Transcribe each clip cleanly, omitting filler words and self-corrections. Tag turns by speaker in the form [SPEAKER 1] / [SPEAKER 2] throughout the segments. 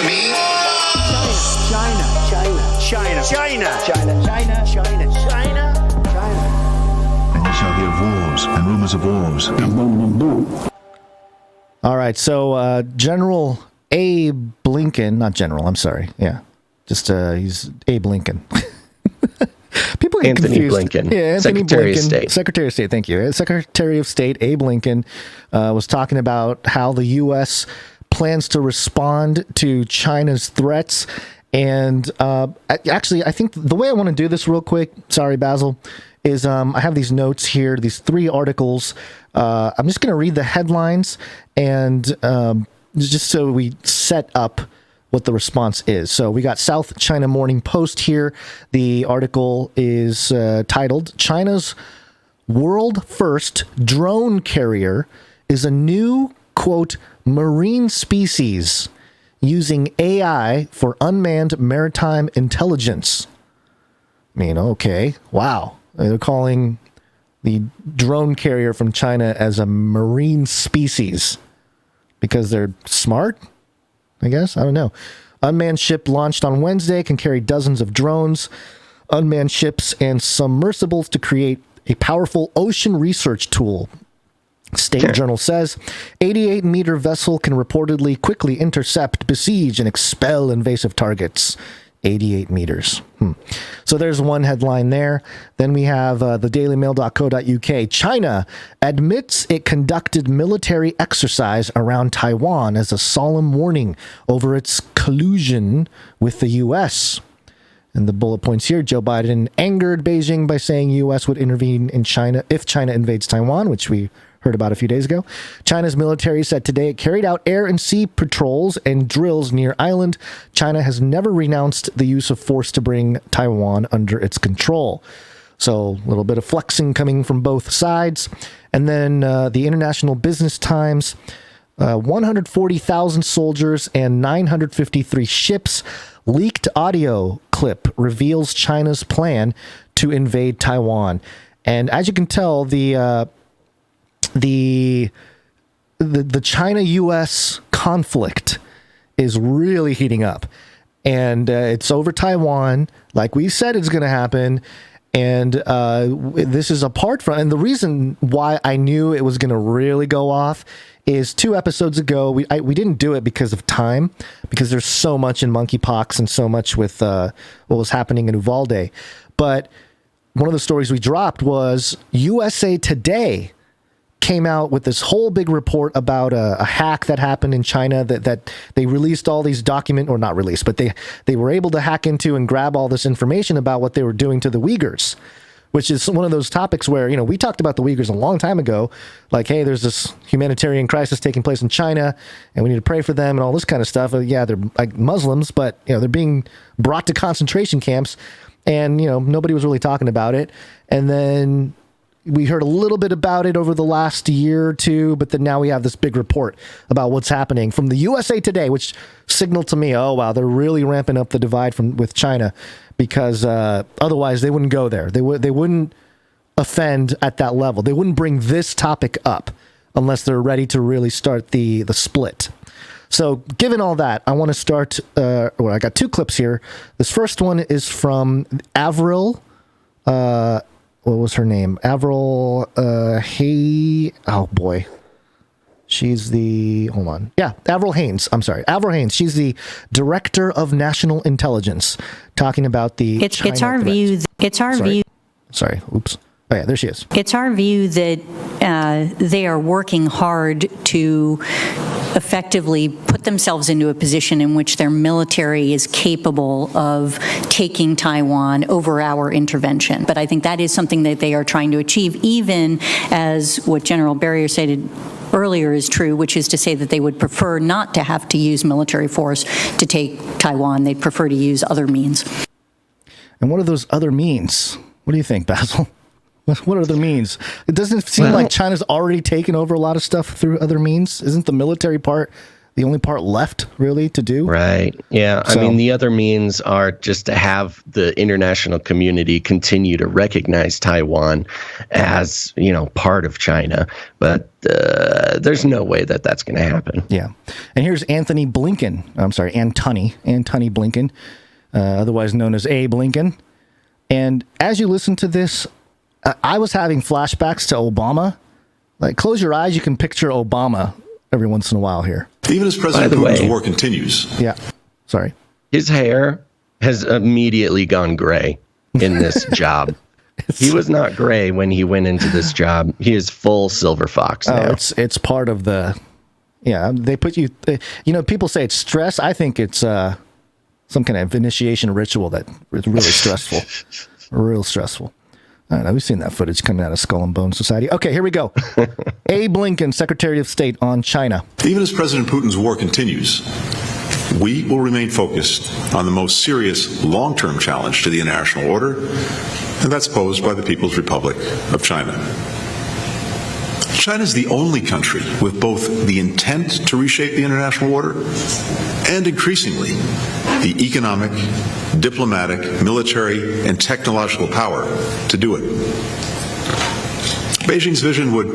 [SPEAKER 1] me?
[SPEAKER 2] China.
[SPEAKER 3] And you shall hear wars and rumors of wars.
[SPEAKER 4] All right, so General Abe Lincoln, not General, I'm sorry. Yeah, just he's Abe Lincoln. People get
[SPEAKER 5] Anthony
[SPEAKER 4] confused.
[SPEAKER 5] Blinken,
[SPEAKER 4] Yeah, Anthony
[SPEAKER 5] Secretary of
[SPEAKER 4] Blinken,
[SPEAKER 5] State.
[SPEAKER 4] Secretary of State, thank you. Secretary of State Abe Lincoln was talking about how the U.S. plans to respond to China's threats. And actually, I think the way I want to do this real quick, sorry, Basil, is I have these notes here, these 3 articles. I'm just going to read the headlines and just so we set up what the response is. So we got South China Morning Post here. The article is titled, China's World First Drone Carrier is a new, quote, marine species using AI for unmanned maritime intelligence. I mean, okay, wow. They're calling the drone carrier from China as a marine species because they're smart, I guess. I don't know. Unmanned ship launched on Wednesday can carry dozens of drones, unmanned ships, and submersibles to create a powerful ocean research tool. State Journal says 88-meter vessel can reportedly quickly intercept, besiege, and expel invasive targets. 88 meters. So there's one headline there. Then we have the dailymail.co.uk. China admits it conducted military exercise around Taiwan as a solemn warning over its collusion with the U.S. And the bullet points here, Joe Biden angered Beijing by saying U.S. would intervene in China if China invades Taiwan, which we heard about a few days ago. China's military said today it carried out air and sea patrols and drills near island. China has never renounced the use of force to bring Taiwan under its control. So a little bit of flexing coming from both sides. And then the International Business Times, 140,000 soldiers and 953 ships. Leaked audio clip reveals China's plan to invade Taiwan. And as you can tell, the China-U.S. conflict is really heating up. And it's over Taiwan, like we said it's going to happen. And this is apart from, and the reason why I knew it was going to really go off is 2 episodes ago, we didn't do it because of time, because there's so much in monkeypox and so much with what was happening in Uvalde. But one of the stories we dropped was USA Today came out with this whole big report about a hack that happened in China that they released all these or not released, but they were able to hack into and grab all this information about what they were doing to the Uyghurs, which is one of those topics where, you know, we talked about the Uyghurs a long time ago, like, hey, there's this humanitarian crisis taking place in China and we need to pray for them and all this kind of stuff. Yeah, they're like Muslims, but, you know, they're being brought to concentration camps and, you know, nobody was really talking about it. And then we heard a little bit about it over the last year or two, but then now we have this big report about what's happening from the USA Today, which signaled to me, oh, wow, they're really ramping up the divide with China because otherwise they wouldn't go there. They wouldn't offend at that level. They wouldn't bring this topic up unless they're ready to really start the split. So given all that, I want to start, I got 2 clips here. This first one is from Avril, what was her name? Avril, oh boy. She's Avril Haines. I'm sorry. Avril Haines. She's the Director of National Intelligence, talking about the
[SPEAKER 6] It's our view.
[SPEAKER 4] Sorry. Oops. Oh, yeah, there she is.
[SPEAKER 6] It's our view that they are working hard to effectively put themselves into a position in which their military is capable of taking Taiwan over our intervention. But I think that is something that they are trying to achieve, even as what General Barrier stated earlier is true, which is to say that they would prefer not to have to use military force to take Taiwan. They'd prefer to use other means.
[SPEAKER 4] And what are those other means? What do you think, Basil? What other means? It doesn't seem like China's already taken over a lot of stuff through other means. Isn't the military part the only part left really to do.
[SPEAKER 1] Right. Yeah. I
[SPEAKER 4] So-
[SPEAKER 1] mean, the other means are just to have the international community continue to recognize Taiwan as, part of China. But there's no way that that's going to happen.
[SPEAKER 4] Yeah. And here's Antony Blinken, otherwise known as Abe Lincoln. And as you listen to this, I was having flashbacks to Obama. Like, close your eyes, you can picture Obama every once in a while here.
[SPEAKER 2] Even as President Putin's war continues.
[SPEAKER 4] Yeah. Sorry.
[SPEAKER 1] His hair has immediately gone gray in this job. He was not gray when he went into this job. He is full silver fox now.
[SPEAKER 4] It's part of the, they put you, people say it's stress. I think it's some kind of initiation ritual that is really stressful, real stressful. I don't know. We've seen that footage coming out of Skull and Bone Society. Okay, here we go. Abe Lincoln, Secretary of State on China.
[SPEAKER 2] Even as President Putin's war continues, we will remain focused on the most serious long-term challenge to the international order, and that's posed by the People's Republic of China. China is the only country with both the intent to reshape the international order and, increasingly, the economic, diplomatic, military, and technological power to do it. Beijing's vision would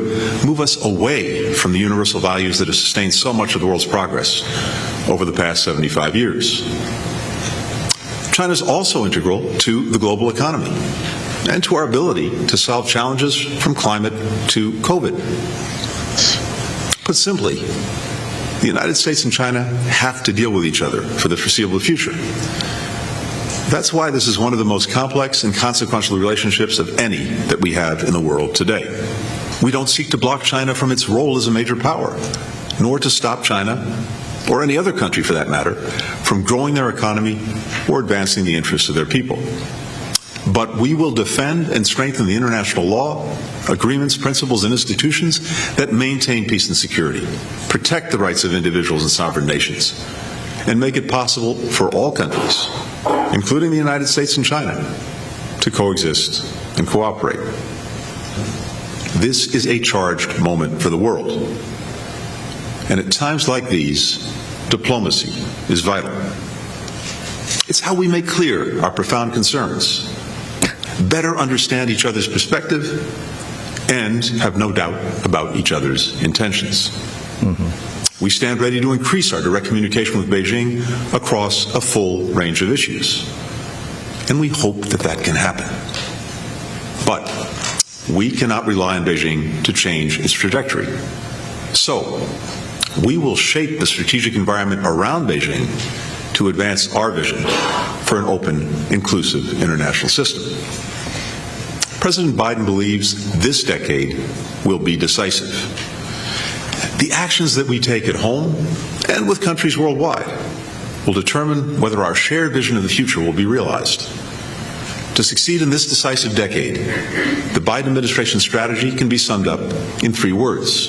[SPEAKER 2] move us away from the universal values that have sustained so much of the world's progress over the past 75 years. China is also integral to the global economy and to our ability to solve challenges from climate to COVID. Put simply, the United States and China have to deal with each other for the foreseeable future. That's why this is one of the most complex and consequential relationships of any that we have in the world today. We don't seek to block China from its role as a major power, nor to stop China, or any other country for that matter, from growing their economy or advancing the interests of their people. But we will defend and strengthen the international law, agreements, principles, and institutions that maintain peace and security, protect the rights of individuals and sovereign nations, and make it possible for all countries, including the United States and China, to coexist and cooperate. This is a charged moment for the world. And at times like these, diplomacy is vital. It's how we make clear our profound concerns, better understand each other's perspective, and have no doubt about each other's intentions. We stand ready to increase our direct communication with Beijing across a full range of issues. And we hope that that can happen. But we cannot rely on Beijing to change its trajectory. So, we will shape the strategic environment around Beijing to advance our vision for an open, inclusive international system. President Biden believes this decade will be decisive. The actions that we take at home and with countries worldwide will determine whether our shared vision of the future will be realized. To succeed in this decisive decade, the Biden administration's strategy can be summed up in 3 words: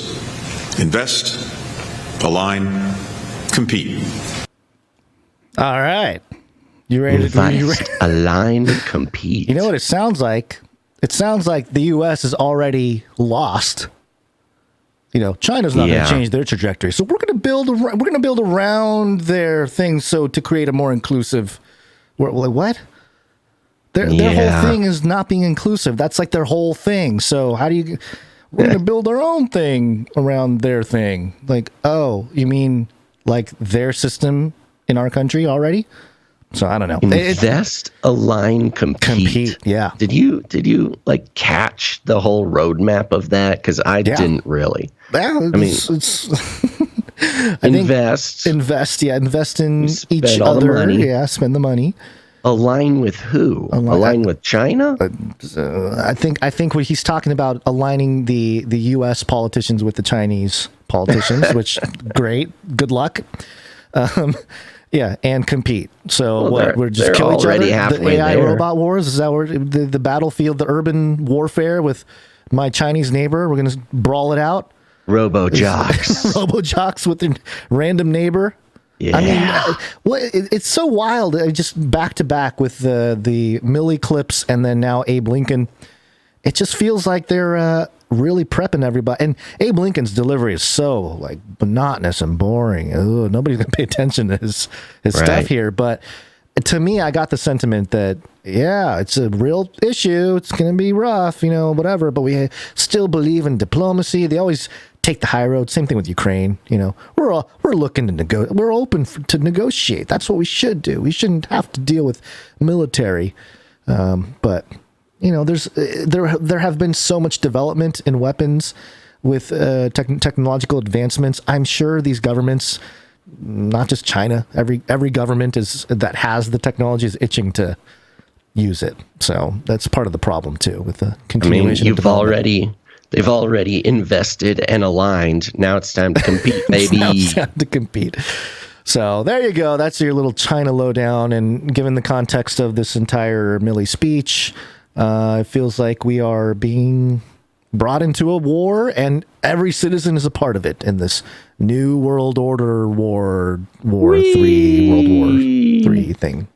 [SPEAKER 2] invest, align, compete.
[SPEAKER 4] All right. You ready to
[SPEAKER 1] Invest, align, compete.
[SPEAKER 4] You know what it sounds like? It sounds like the U.S. is already lost. China's not going to change their trajectory, so we're going to build around their things so to create a more inclusive. What? Their whole thing is not being inclusive. That's like their whole thing. So how do you? We're going to build our own thing around their thing. Like, oh, you mean like their system in our country already? So I don't know.
[SPEAKER 1] Invest, align, compete.
[SPEAKER 4] Yeah.
[SPEAKER 1] Did you like catch the whole roadmap of that? Because I didn't really.
[SPEAKER 4] Yeah, it's
[SPEAKER 1] invest.
[SPEAKER 4] Yeah, invest in each
[SPEAKER 1] all
[SPEAKER 4] other.
[SPEAKER 1] The money.
[SPEAKER 4] Yeah, spend the money.
[SPEAKER 1] Align with who? Align with China?
[SPEAKER 4] I think what he's talking about, aligning the U.S. politicians with the Chinese politicians, which great, good luck. Yeah, and compete. So we're just kill each other. The AI robot wars, is that where the battlefield, the urban warfare with my Chinese neighbor? We're going to brawl it out.
[SPEAKER 1] Robo-jocks.
[SPEAKER 4] Robo-jocks with their random neighbor.
[SPEAKER 1] Yeah.
[SPEAKER 4] I mean, it's so wild. Just back to back with the Milley clips and then now Abe Lincoln. It just feels like they're really prepping everybody. And Abe Lincoln's delivery is so like monotonous and boring. Ugh, nobody's gonna pay attention to his stuff here. But to me, I got the sentiment that, yeah, it's a real issue. It's going to be rough, whatever. But we still believe in diplomacy. They always take the high road. Same thing with Ukraine. We're looking to negotiate. We're open to negotiate. That's what we should do. We shouldn't have to deal with military. But there have been so much development in weapons with technological advancements. I'm sure these governments, not just China, every government that has the technology is itching to use it. So that's part of the problem too with the continuation.
[SPEAKER 1] They've already invested and aligned. Now it's time to compete, baby.
[SPEAKER 4] Now it's time to compete. So there you go. That's your little China lowdown. And given the context of this entire Milley speech, it feels like we are being brought into a war, and every citizen is a part of it in this new world order World War III thing.